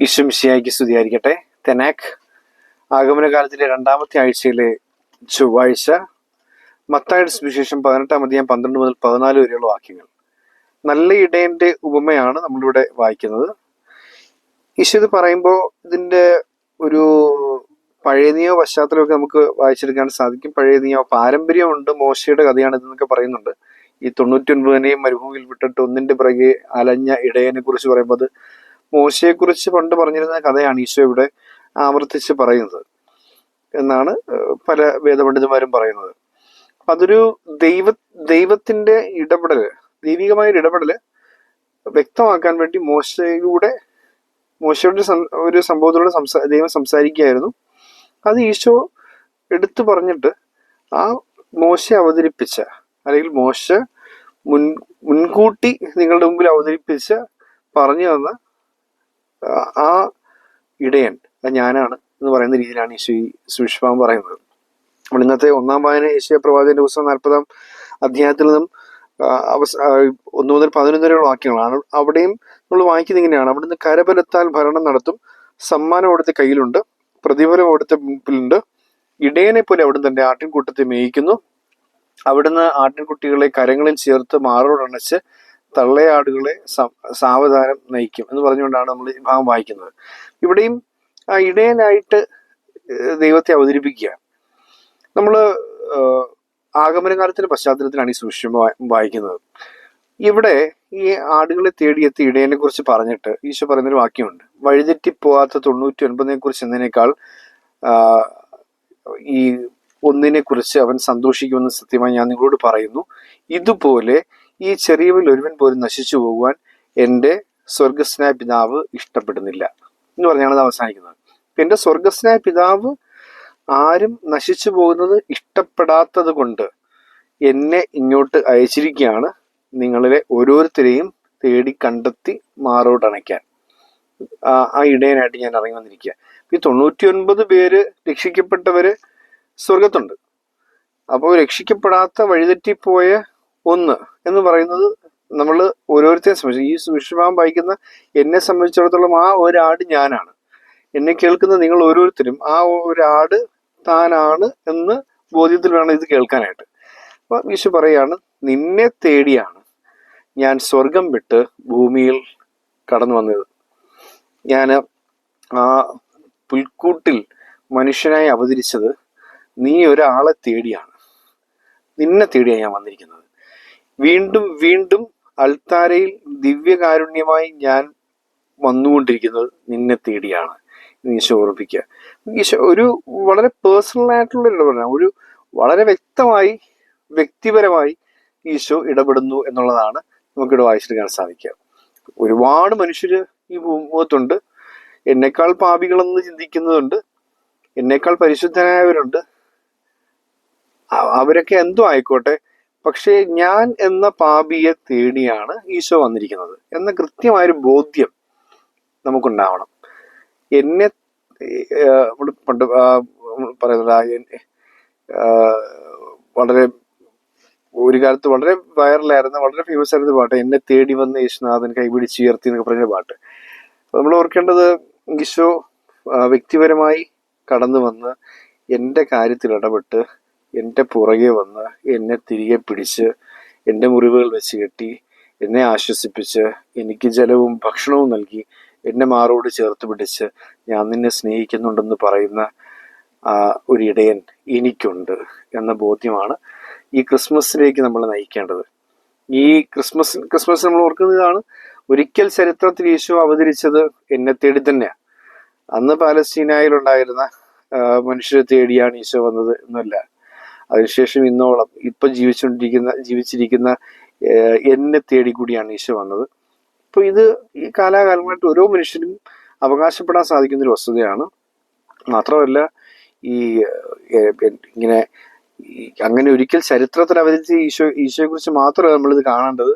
ഈശ്വംശിയായിക്ക് സ്തുതിയായിരിക്കട്ടെ. തെനാക്ക് ആഗമനകാലത്തിലെ രണ്ടാമത്തെ ആഴ്ചയിലെ ചൊവ്വാഴ്ച, മത്തായിയുടെ സുവിശേഷം 18-ാം അധ്യായം 12 മുതൽ 14 വരെയുള്ള വാക്യങ്ങൾ. നല്ല ഇടയന്റെ ഉപമയാണ് നമ്മളിവിടെ വായിക്കുന്നത്. ഈശോ ഇത് പറയുമ്പോൾ ഇതിന്റെ ഒരു പഴയ നിയമ പശ്ചാത്തലമൊക്കെ നമുക്ക് വായിച്ചെടുക്കാൻ സാധിക്കും. പഴയ നിയമ പാരമ്പര്യമുണ്ട്, മോശയുടെ കഥയാണ് ഇതെന്നൊക്കെ പറയുന്നുണ്ട്. ഈ 99 മരുഭൂമിയിൽ വിട്ടിട്ട് ഒന്നിന്റെ പിറകെ അലഞ്ഞ ഇടയനെ കുറിച്ച് പറയുമ്പോൾ അത് മോശയെക്കുറിച്ച് പണ്ട് പറഞ്ഞിരുന്ന കഥയാണ് ഈശോ ഇവിടെ ആവർത്തിച്ച് പറയുന്നത് എന്നാണ് പല വേദപണ്ഡിതന്മാരും പറയുന്നത്. അതൊരു ദൈവത്തിന്റെ ഇടപെടല്, ദൈവികമായ ഒരു ഇടപെടല് വ്യക്തമാക്കാൻ വേണ്ടി മോശയുടെ ഒരു സംഭവത്തിലൂടെ ദൈവം സംസാരിക്കുകയായിരുന്നു. അത് ഈശോ എടുത്തു പറഞ്ഞിട്ട് ആ മോശ അവതരിപ്പിച്ച, അല്ലെങ്കിൽ മോശ മുൻകൂട്ടി നിങ്ങളുടെ മുമ്പിൽ അവതരിപ്പിച്ച പറഞ്ഞു തന്ന ആ ഇടയൻ അത് ഞാനാണ് എന്ന് പറയുന്ന രീതിയിലാണ് ഈശോ ഈ സുവിശേഷം പറയുന്നത്. നമ്മൾ ഇന്നത്തെ ഒന്നാം വായന യെശയ്യാ പ്രവാചകന്റെ പുസ്തകം 40-ാം അധ്യായത്തിൽ നിന്നും 1 മുതൽ 11 വരെയുള്ള വാക്യങ്ങളാണ്. അവിടെയും നമ്മൾ വായിക്കുന്നത് ഇങ്ങനെയാണ്: അവിടുന്ന് കരബലത്താൽ ഭരണം നടത്തും, സമ്മാനം അവിടുത്തെ കയ്യിലുണ്ട്, പ്രതിഫലം അവിടുത്തെ മുമ്പിലുണ്ട്. ഇടയനെ പോലെ അവിടുന്ന് തന്റെ ആട്ടിൻകൂട്ടത്തെ മേയിക്കുന്നു. അവിടുന്ന് ആട്ടിൻകുട്ടികളെ കരങ്ങളിൽ ചേർത്ത് മാറോടണച്ച് തള്ളയാടുകളെ സാവധാനം നയിക്കും എന്ന് പറഞ്ഞുകൊണ്ടാണ് നമ്മൾ ഈ ഭാഗം വായിക്കുന്നത്. ഇവിടെയും ആ ഇടയനായിട്ട് ദൈവത്തെ അവതരിപ്പിക്കുക. നമ്മൾ ആഗമനകാലത്തിന്റെ പശ്ചാത്തലത്തിലാണ് ഈ സുവിശേഷം വായിക്കുന്നത്. ഇവിടെ ഈ ആടുകളെ തേടിയെത്തി ഇടയനെ കുറിച്ച് പറഞ്ഞിട്ട് ഈശോ പറയുന്നൊരു വാക്യമുണ്ട്: വഴിതെറ്റിപ്പോവാത്ത 99 കുറിച്ച് എന്നതിനേക്കാൾ ഈ ഒന്നിനെ കുറിച്ച് അവൻ സന്തോഷിക്കുമെന്ന് സത്യമായി ഞാൻ നിങ്ങളോട് പറയുന്നു. ഇതുപോലെ ഈ ചെറിയവരിൽ ഒരുവൻ പോലും നശിച്ചു പോകുവാൻ എൻ്റെ സ്വർഗസ്നായ പിതാവ് ഇഷ്ടപ്പെടുന്നില്ല എന്ന് പറഞ്ഞാണ് അത് അവസാനിക്കുന്നത്. എൻ്റെ സ്വർഗസ്നായ പിതാവ് ആരും നശിച്ചു പോകുന്നത് ഇഷ്ടപ്പെടാത്തത് കൊണ്ട് എന്നെ ഇങ്ങോട്ട് അയച്ചിരിക്കുകയാണ്, നിങ്ങളിലെ ഓരോരുത്തരെയും തേടി കണ്ടെത്തി മാറോടണയ്ക്കാൻ. ആ ഇടയനായിട്ട് ഞാൻ ഇറങ്ങി വന്നിരിക്കുക. ഈ 99 പേര് രക്ഷിക്കപ്പെട്ടവര് സ്വർഗത്തുണ്ട്. അപ്പോൾ രക്ഷിക്കപ്പെടാത്ത വഴിതെറ്റിപ്പോയ ഒന്ന് എന്ന് പറയുന്നത് നമ്മൾ ഓരോരുത്തരെയും സംബന്ധിച്ച്, ഈ സുവിശേഷം വായിക്കുന്ന എന്നെ സംബന്ധിച്ചിടത്തോളം ആ ഒരാട് ഞാനാണ്. എന്നെ കേൾക്കുന്ന നിങ്ങൾ ഓരോരുത്തരും ആ ഒരാട് താനാണ് എന്ന് ബോധ്യത്തിൽ വേണം ഇത് കേൾക്കാനായിട്ട്. അപ്പൊ ഈശോ പറയാണ്, നിന്നെ തേടിയാണ് ഞാൻ സ്വർഗം വിട്ട് ഭൂമിയിൽ കടന്നു വന്നത്. ഞാൻ ആ പുൽക്കൂട്ടിൽ മനുഷ്യനായി അവതരിച്ചത് നീ ഒരാളെ തേടിയാണ്, നിന്നെ തേടിയാണ് ഞാൻ വന്നിരിക്കുന്നത്. വീണ്ടും വീണ്ടും അൾത്താരയിൽ ദിവ്യകാരുണ്യമായി ഞാൻ വന്നുകൊണ്ടിരിക്കുന്നത് നിന്നെ തേടിയാണ്. ഈശോ ഓർമ്മിപ്പിക്കുക. ഈശോ ഒരു വളരെ പേഴ്സണൽ ആയിട്ടുള്ള ഇടപെടലാണ്, ഒരു വളരെ വ്യക്തിപരമായി ഈശോ ഇടപെടുന്നു എന്നുള്ളതാണ് നമുക്കിവിടെ വായിച്ചെടുക്കാൻ സാധിക്കുക. ഒരുപാട് മനുഷ്യര് ഈ ഭൂമുഖത്തുണ്ട്. എന്നെക്കാൾ പാപികളെന്ന് ചിന്തിക്കുന്നതുണ്ട്, എന്നെക്കാൾ പരിശുദ്ധനായവരുണ്ട്. അവരൊക്കെ എന്തോ ആയിക്കോട്ടെ, പക്ഷേ ഞാൻ എന്ന പാപിയെ തേടിയാണ് ഈശോ വന്നിരിക്കുന്നത് എന്ന കൃത്യമായൊരു ബോധ്യം നമുക്കുണ്ടാവണം. എന്നെ പണ്ട് പറയുന്നത് വളരെ ഒരു കാലത്ത് വളരെ വൈറലായിരുന്ന, വളരെ ഫേമസ് ആയിരുന്ന പാട്ട്, എന്നെ തേടി വന്ന യേശുനാഥൻ കൈപിടിച്ചുയർത്തി എന്നൊക്കെ പറഞ്ഞ പാട്ട്. നമ്മൾ ഓർക്കേണ്ടത്, ഈശോ വ്യക്തിപരമായി കടന്നു വന്ന് എൻ്റെ കാര്യത്തിൽ ഇടപെട്ട് എൻ്റെ പുറകെ വന്ന് എന്നെ തിരികെ പിടിച്ച് എൻ്റെ മുറിവുകൾ വെച്ച് കെട്ടി എന്നെ ആശ്വസിപ്പിച്ച് എനിക്ക് ജലവും ഭക്ഷണവും നൽകി എന്നെ മാറോട് ചേർത്ത് പിടിച്ച് ഞാൻ നിന്നെ സ്നേഹിക്കുന്നുണ്ടെന്ന് പറയുന്ന ഒരു ഇടയൻ എനിക്കുണ്ട് എന്ന ബോധ്യമാണ് ഈ ക്രിസ്മസിലേക്ക് നമ്മൾ നയിക്കേണ്ടത്. ഈ ക്രിസ്മസ് നമ്മൾ ഓർക്കുന്നതാണ്, ഒരിക്കൽ ചരിത്രത്തിൽ ഈശോ അവതരിച്ചത് എന്നെ തേടി തന്നെയാണ്. അന്ന് പാലസ്തീനയിലുണ്ടായിരുന്ന മനുഷ്യരെ തേടിയാണ് ഈശോ വന്നത് എന്നല്ല. അതിനുശേഷം ഇന്നോളം ഇപ്പം ജീവിച്ചിരിക്കുന്ന എന്നെ തേടി കൂടിയാണ് ഈശോ വന്നത്. അപ്പോൾ ഇത് ഈ കാലാകാലമായിട്ട് ഓരോ മനുഷ്യനും അവകാശപ്പെടാൻ സാധിക്കുന്നൊരു വസ്തുതയാണ്. മാത്രമല്ല, ഇങ്ങനെ അങ്ങനെ ഒരിക്കൽ ചരിത്രത്തിൽ അവതരിച്ച ഈശോയെ കുറിച്ച് മാത്രമല്ല നമ്മളിത് കാണേണ്ടത്.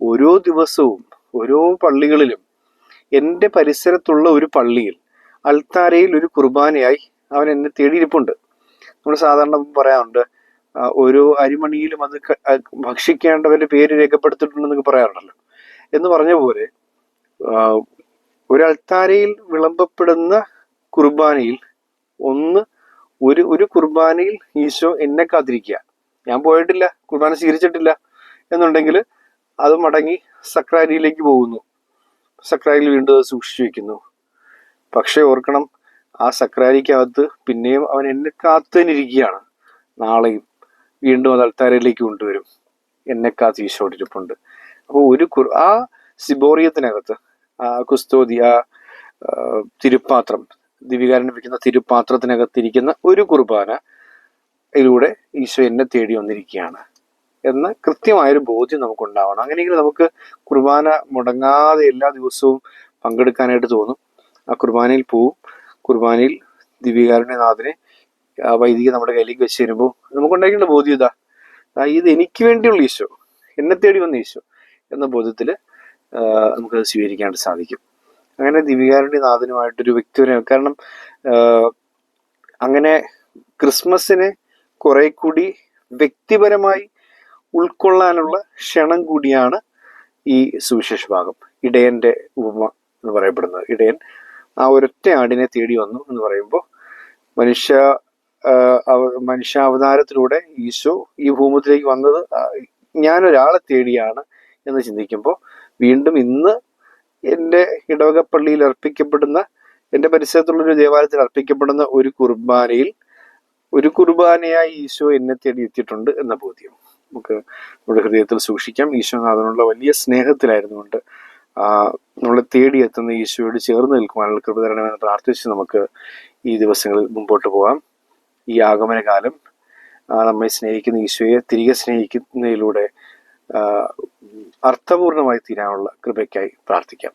ഓരോ ദിവസവും ഓരോ പള്ളികളിലും, എൻ്റെ പരിസരത്തുള്ള ഒരു പള്ളിയിൽ അൾത്താരയിൽ ഒരു കുർബാനയായി അവൻ എന്നെ തേടിയിരിപ്പുണ്ട്. നമ്മൾ സാധാരണ പറയാറുണ്ട്, ഓരോ അരിമണിയിലും അത് ഭക്ഷിക്കേണ്ടവരുടെ പേര് രേഖപ്പെടുത്തിയിട്ടുണ്ടെന്നൊക്കെ പറയാറുണ്ടല്ലോ. എന്ന് പറഞ്ഞ പോലെ ഒരു അൾത്താരയിൽ വിളമ്പപ്പെടുന്ന കുർബാനയിൽ ഒരു കുർബാനയിൽ ഈശോ എന്നെ കാത്തിരിക്കുക, ഞാൻ പോയിട്ടില്ല, കുർബാന സ്വീകരിച്ചിട്ടില്ല എന്നുണ്ടെങ്കിൽ അത് മടങ്ങി സക്രാരിയിലേക്ക് പോകുന്നു, സക്രാരിയിൽ വീണ്ടും അത് സൂക്ഷിച്ചു വെക്കുന്നു. പക്ഷെ ഓർക്കണം, ആ സക്രാരിക്കകത്ത് പിന്നെയും അവൻ എന്നെ കാത്തുനിരിക്കുകയാണ്. നാളെയും വീണ്ടും അത് അൾത്താരയിലേക്ക് കൊണ്ടുവരും, എന്നെ കാത്ത് ഈശോടിരിപ്പുണ്ട്. അപ്പോൾ ആ സിബോറിയത്തിനകത്ത് ആ കുസ്തോതി, ആ തിരുപ്പാത്രം, ദിവികാരൻ വെക്കുന്ന തിരുപ്പാത്രത്തിനകത്തിരിക്കുന്ന ഒരു കുർബാന ഇതിലൂടെ ഈശോ എന്നെ തേടി വന്നിരിക്കുകയാണ് എന്ന കൃത്യമായൊരു ബോധ്യം നമുക്കുണ്ടാവണം. അങ്ങനെയെങ്കിൽ നമുക്ക് കുർബാന മുടങ്ങാതെ എല്ലാ ദിവസവും പങ്കെടുക്കാനായിട്ട് തോന്നും. ആ കുർബാനയിൽ പോവും. കുർബാനയിൽ ദിവ്യകാരുണ്യനാഥനെ വൈദിക നമ്മുടെ കയ്യിലേക്ക് വെച്ച് തരുമ്പോൾ നമുക്കുണ്ടാക്കേണ്ട ബോധ്യം ഇതാ, ഇത് എനിക്ക് വേണ്ടിയുള്ള ഈശോ, എന്നെ തേടി വന്ന ഈശോ എന്ന ബോധ്യത്തിൽ നമുക്കത് സ്വീകരിക്കാനായിട്ട് സാധിക്കും. അങ്ങനെ ദിവ്യകാരുണ്യനാഥനുമായിട്ടൊരു വ്യക്തിപരം, കാരണം അങ്ങനെ ക്രിസ്മസിനെ കുറെ കൂടി വ്യക്തിപരമായി ഉൾക്കൊള്ളാനുള്ള ക്ഷണം കൂടിയാണ് ഈ സുവിശേഷ ഭാഗം. ഇടയന്റെ ഉപമ എന്ന് പറയപ്പെടുന്നത്. ഇടയൻ ആ ഒരൊറ്റ ആടിനെ തേടി വന്നു എന്ന് പറയുമ്പോൾ മനുഷ്യാവതാരത്തിലൂടെ ഈശോ ഈ ഭൂമിയിലേക്ക് വന്നത് ഞാനൊരാളെ തേടിയാണ് എന്ന് ചിന്തിക്കുമ്പോൾ വീണ്ടും ഇന്ന് എൻ്റെ ഇടവകപ്പള്ളിയിൽ അർപ്പിക്കപ്പെടുന്ന, എൻ്റെ പരിസരത്തുള്ളൊരു ദേവാലയത്തിൽ അർപ്പിക്കപ്പെടുന്ന ഒരു കുർബാനയായി ഈശോ എന്നെ തേടി എത്തിയിട്ടുണ്ട് എന്ന ബോധ്യം നമുക്ക് നമ്മുടെ ഹൃദയത്തിൽ സൂക്ഷിക്കാം. ഈശോനാഥനുള്ള വലിയ സ്നേഹത്തിലായിരുന്നുകൊണ്ട് നമ്മളെ തേടിയെത്തുന്ന ഈശോയോട് ചേർന്ന് നിൽക്കുവാനുള്ള കൃപ തരണമെന്ന് പ്രാർത്ഥിച്ച് നമുക്ക് ഈ ദിവസങ്ങളിൽ മുമ്പോട്ട് പോകാം. ഈ ആഗമനകാലം നമ്മെ സ്നേഹിക്കുന്ന ഈശോയെ തിരികെ സ്നേഹിക്കുന്നതിലൂടെ അർത്ഥപൂർണമായി തീരാനുള്ള കൃപയ്ക്കായി പ്രാർത്ഥിക്കാം.